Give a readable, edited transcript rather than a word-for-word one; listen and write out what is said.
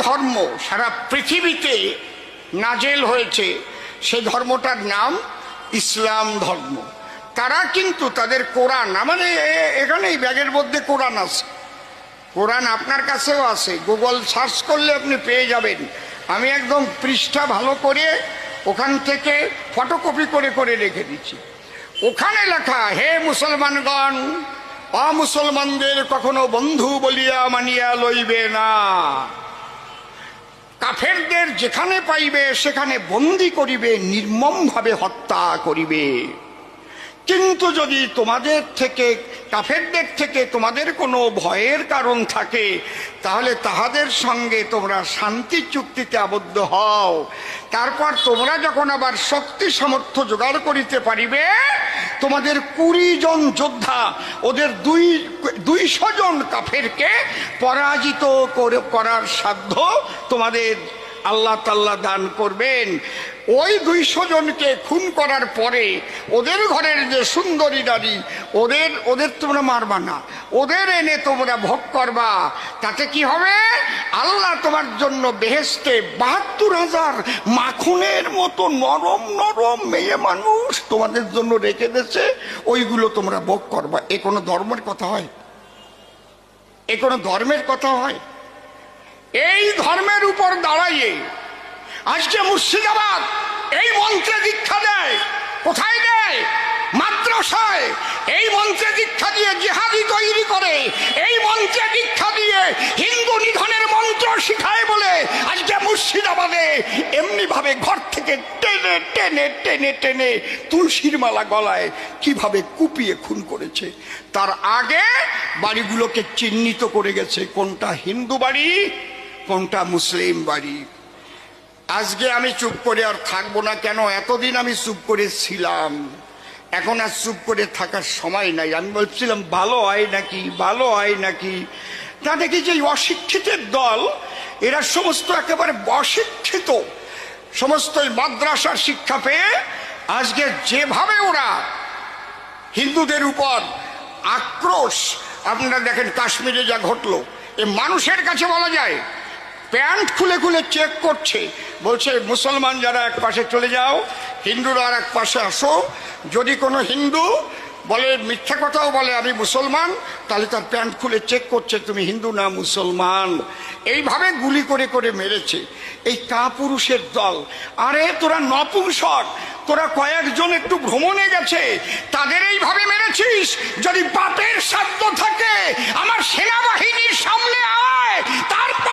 ধর্ম সারা পৃথিবীতে নাজেল হয়েছে, সেই ধর্মটার নাম ইসলাম ধর্ম। তারা কিন্তু তাদের কোরআন, আমাদের এখানে এই ব্যাগের মধ্যে কোরআন আছে, কোরআন আপনার কাছেও আছে, গুগল সার্চ করলে আপনি পেয়ে যাবেন। আমি একদম পৃষ্ঠা ভালো করে ওখান থেকে ফটোকপি করে করে রেখে দিচ্ছি। ওখানে লেখা, হে মুসলমানগণ, অমুসলমানদের কখনো বন্ধু বলিয়া মানিয়া লইবে না, কাফেরদের যেখানে পাইবে সেখানে বন্দী করিবে, নির্মমভাবে হত্যা করিবে। কিন্তু যদি তোমাদের থেকে, কাফেরদের থেকে তোমাদের কোনো ভয়ের কারণ থাকে, তাহলে তাহাদের সঙ্গে তোমরা শান্তি চুক্তিতে আবদ্ধ হও। তারপর তোমরা যখন আবার শক্তি সামর্থ্য জোগাড় করিতে পারিবে, তোমাদের 20 জন যোদ্ধা ওদের 200 জন কাফেরকে পরাজিত করার সাধ্য তোমাদের আল্লাহ তাআলা দান করবেন। ওই 200 জনকে খুন করার পরে ওদের ঘরের যে সুন্দরী নারী, ওদের তোমরা মারবা না, ওদের এনে তোমরা ভোগ করবা। তাতে কি হবে? আল্লাহ তোমার জন্য বেহেশতে 72,000 মাখনের মতো নরম নরম মেয়ে মানুষ তোমাদের জন্য রেখে দিয়েছে, ওইগুলো তোমরা ভোগ করবা। এ কোনো ধর্মের কথা হয়? এ কোনো ধর্মের কথা হয়? এই ধর্মের উপর দাঁড়াইয়ে আজকে মুর্শিদাবাদ এই মন্ত্রে দীক্ষা দেয়। কোথায় দেয়? মাদ্রাসায়। এই মন্ত্রে দীক্ষা দিয়ে জিহাদি তৈরি করে, এই মন্ত্রে দীক্ষা দিয়ে হিন্দু নিধনের মন্ত্র শিখায় বলে আজকে মুর্শিদাবাদে এমনি ভাবে ঘর থেকে টেনে টেনে টেনে টেনে তুলসীর মালা গলায় কিভাবে কুপিয়ে খুন করেছে। তার আগে বাড়িগুলোকে চিহ্নিত করে গেছে, কোনটা হিন্দু বাড়ি, কোনটা মুসলিম বাড়ি। আজকে আমি চুপ করে আর থাকবো না। কেন? এতদিন আমি চুপ করে ছিলাম, এখন আর চুপ করে থাকার সময় নাই। আমি বলছিলাম ভালো হয় নাকি, ভালো হয় নাকি। তা দেখি যে অশিক্ষিতের দল, এরা সমস্ত একেবারে অশিক্ষিত, সমস্ত মাদ্রাসার শিক্ষা পেয়ে আজকে যেভাবে ওরা হিন্দুদের উপর আক্রোশ, আপনারা দেখেন কাশ্মীরে যা ঘটলো, এ মানুষের কাছে বলা যায় প্যান্ট খুলে খুলে চেক করছে, বলছে মুসলমান যারা এক পাশে চলে যাও, হিন্দুরা আর এক পাশে আসো। যদি কোনো হিন্দু বলে, মিথ্যা কথাও বলে আমি মুসলমান, তাহলে তার প্যান্ট খুলে চেক করছে তুমি হিন্দু না মুসলমান। এইভাবে গুলি করে করে মেরেছে এই কাপুরুষের দল। আরে তোরা নপুংসক, তোরা কয়েকজন একটু ভ্রমণে গেছে তাদের এইভাবে মেরেছিস। যদি বাপের সাধ্য থাকে আমার সেনাবাহিনীর সামনে আয়, তার